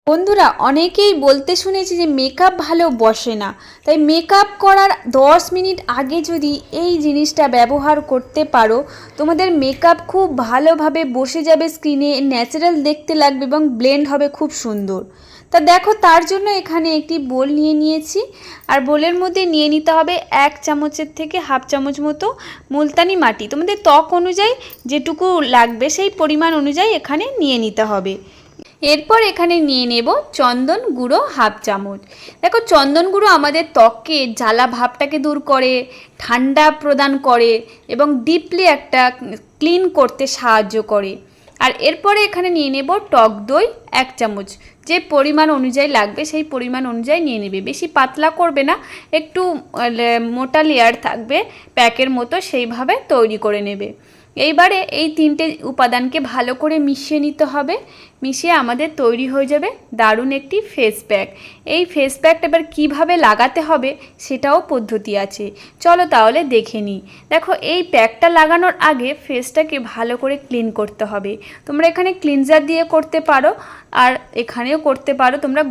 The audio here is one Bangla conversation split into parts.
বন্ধুরা অনেকেই বলতে শুনেছি যে মেকআপ ভালো বসে না, তাই মেকআপ করার 10 মিনিট আগে যদি এই জিনিসটা ব্যবহার করতে পারো তোমাদের মেকআপ খুব ভালোভাবে বসে যাবে, স্কিনে ন্যাচারাল দেখতে লাগবে এবং ব্লেন্ড হবে খুব সুন্দর। তা দেখো, তার জন্য এখানে একটি বোল নিয়ে নিয়েছি, আর বোলের মধ্যে নিয়ে নিতে হবে 1 চামচের থেকে হাফ চামচ মতো মুলতানি মাটি। তোমাদের ত্বক অনুযায়ী যেটুকু লাগবে সেই পরিমাণ অনুযায়ী এখানে নিয়ে নিতে হবে। এরপর এখানে নিয়ে নেব চন্দন গুঁড়ো হাফ চামচ। দেখো, চন্দন গুঁড়ো আমাদের ত্বককে জ্বালা ভাবটাকে দূর করে, ঠান্ডা প্রদান করে এবং ডিপলি একটা ক্লিন করতে সাহায্য করে। আর এরপরে এখানে নিয়ে নেব টক দই 1 চামচ। যে পরিমাণ অনুযায়ী লাগবে সেই পরিমাণ অনুযায়ী নিয়ে নেবে, বেশি পাতলা করবে না, একটু মোটা লেয়ার থাকবে প্যাকের মতো, সেইভাবে তৈরি করে নেবে। এইবারে এই 3টে উপাদানকে ভালো করে মিশিয়ে নিতে হবে। মিশিয়ে আমাদের তৈরি হয়ে যাবে দারুণ একটি ফেস প্যাক। এই ফেস প্যাকটা এবার কীভাবে লাগাতে হবে সেটাও পদ্ধতি আছে, চলো তাহলে দেখে নিই। দেখো, এই প্যাকটা লাগানোর আগে ফেসটাকে ভালো করে ক্লিন করতে হবে। তোমরা এখানে ক্লিনজার দিয়ে করতে পারো, আর এখানেও করতে পারো তোমরা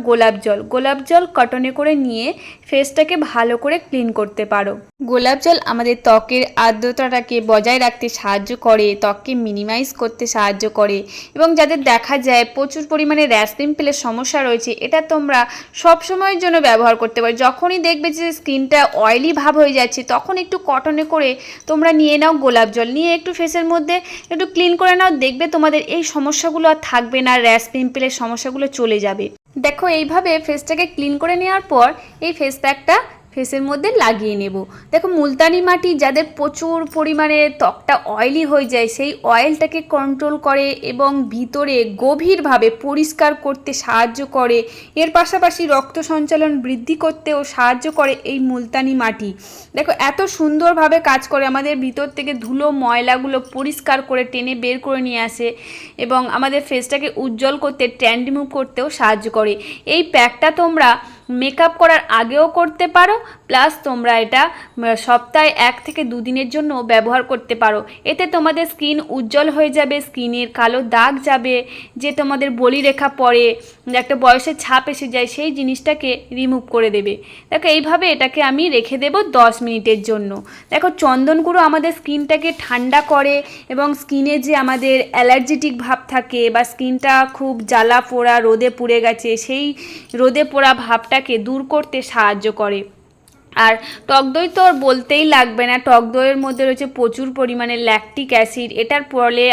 গোলাপ জল কটনে করে নিয়ে ফেসটাকে ভালো করে ক্লিন করতে পারো। গোলাপ জল আমাদের ত্বকের আর্দ্রতাটাকে বজায় রাখতে সাহায্য করে, ত্বককে মিনিমাইজ করতে সাহায্য করে, এবং যাদের দেখা যায় প্রচুর পরিমাণে র্যাশ পিম্পলের সমস্যা রয়েছে, এটা তোমরা সব সময়ের জন্য ব্যবহার করতে পারো। যখনই দেখবে যে স্কিনটা অয়েলি ভাব হয়ে যাচ্ছে তখন একটু কটনে করে তোমরা নিয়ে নাও গোলাপ জল, নিয়ে একটু ফেসের মধ্যে একটু ক্লিন করে নাও, দেখবে তোমাদের এই সমস্যাগুলো আর থাকবে না, র্যাশ পিম্পলের সমস্যাগুলো চলে যাবে। দেখো, এইভাবে ফেসটাকে ক্লিন করে নেওয়ার পর এই ফেস প্যাকটা ফেসের মধ্যে লাগিয়ে নেব। দেখো, মুলতানি মাটি যাদের প্রচুর পরিমাণে ত্বকটা অয়েলি হয়ে যায় সেই অয়েলটাকে কন্ট্রোল করে এবং ভিতরে গভীরভাবে পরিষ্কার করতে সাহায্য করে। এর পাশাপাশি রক্ত সঞ্চালন বৃদ্ধি করতেও সাহায্য করে এই মুলতানি মাটি। দেখো, এত সুন্দরভাবে কাজ করে, আমাদের ভিতর থেকে ধুলো ময়লাগুলো পরিষ্কার করে টেনে বের করে নিয়ে আসে এবং আমাদের ফেসটাকে উজ্জ্বল করতে, ট্যান রিমুভ করতেও সাহায্য করে। এই প্যাকটা তোমরা মেকআপ করার আগেও করতে পারো, প্লাস তোমরা এটা সপ্তাহে 1 থেকে 2 দিনের জন্য ব্যবহার করতে পারো। এতে তোমাদের স্কিন উজ্জ্বল হয়ে যাবে, স্কিনের কালো দাগ যাবে, যে তোমাদের বলিরেখা পড়ে, একটা বয়সের ছাপ এসে যায়, সেই জিনিসটাকে রিমুভ করে দেবে। দেখো, এইভাবে এটাকে আমি রেখে দেব 10 মিনিটের জন্য। দেখো, চন্দন গুঁড়ো আমাদের স্কিনটাকে ঠান্ডা করে এবং স্কিনে যে আমাদের অ্যালার্জেটিক ভাব থাকে বা স্কিনটা খুব জ্বালা পোড়া, রোদে পুড়ে গেছে, সেই রোদে পোড়া ভাবটাকে দূর করতে সাহায্য করে। আর টক দই তো বলতেই লাগবে না, টক দইয়ের মধ্যে রয়েছে প্রচুর পরিমাণে ল্যাকটিক অ্যাসিড। এটার ফলে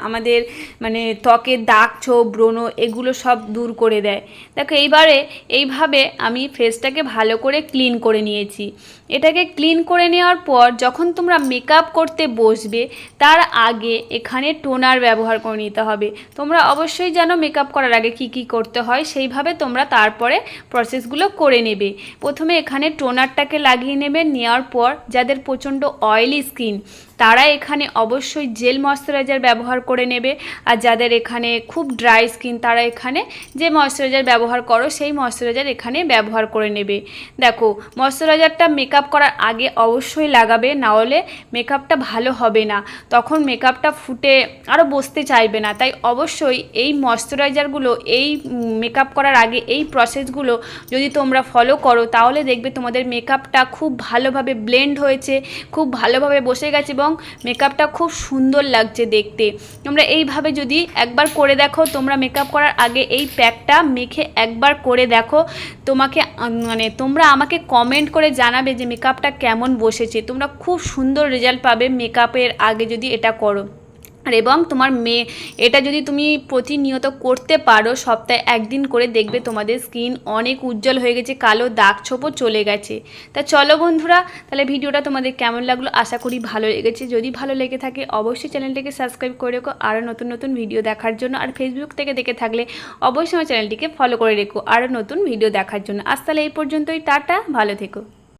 আমাদের মানে ত্বকের দাগ ছোপ, ব্রণ এগুলো সব দূর করে দেয়। দেখো, এইভাবে আমি ফেসটাকে ভালো করে ক্লিন করে নিয়েছি। এটাকে ক্লিন করে নেওয়ার পর যখন তোমরা মেকআপ করতে বসবে তার আগে এখানে টোনার ব্যবহার করে নিতে হবে। তোমরা অবশ্যই জানো মেকআপ করার আগে কি কি করতে হয়, সেইভাবে তোমরা তারপরে প্রসেসগুলো করে নেবে। প্রথমে এখানে টোনারটাকে লাগিয়ে নেবে, নেওয়ার পর যাদের প্রচণ্ড অয়েলি স্কিন তারা এখানে অবশ্যই জেল ময়শ্চারাইজার ব্যবহার করে নেবে, আর যাদের এখানে খুব ড্রাই স্কিন তারা এখানে যে ময়শ্চারাইজার ব্যবহার করো সেই ময়শ্চারাইজার এখানে ব্যবহার করে নেবে। দেখো, ময়শ্চারাইজারটা মেকআপ করার আগে অবশ্যই লাগাবে, না হলে মেকআপটা ভালো হবে না, তখন মেকআপটা ফুটে আরও বসতে চাইবে না। তাই অবশ্যই এই ময়শ্চারাইজারগুলো এই মেকআপ করার আগে এই প্রসেসগুলো যদি তোমরা ফলো করো তাহলে দেখবে তোমাদের মেকআপটা খুব ভালোভাবে ব্লেন্ড হয়েছে, খুব ভালোভাবে বসে গেছে এবং মেকআপটা খুব সুন্দর লাগছে দেখতে। তোমরা এইভাবে যদি একবার করে দেখো, তোমরা মেকআপ করার আগে এই প্যাকটা মেখে একবার করে দেখো, তোমরা আমাকে কমেন্ট করে জানাবে যে মেকআপটা কেমন বসেছে। তোমরা খুব সুন্দর রেজাল্ট পাবে মেকআপের আগে যদি এটা করো। এবং তোমার এটা যদি তুমি প্রতিনিয়ত করতে পারো, সপ্তাহে 1 দিন করে, দেখবে তোমাদের স্কিন অনেক উজ্জ্বল হয়ে গেছে, কালো দাগ ছোপও চলে গেছে। তা চলো বন্ধুরা, তাহলে ভিডিওটা তোমাদের কেমন লাগলো আশা করি ভালো লেগেছে। যদি ভালো লেগে থাকে অবশ্যই চ্যানেলটিকে সাবস্ক্রাইব করে রেখো আরও নতুন নতুন ভিডিও দেখার জন্য। আর ফেসবুক থেকে দেখে থাকলে অবশ্যই আমার চ্যানেলটিকে ফলো করে রেখো আরও নতুন ভিডিও দেখার জন্য। আজ তাহলে এই পর্যন্তই, টাটা, ভালো থেকো।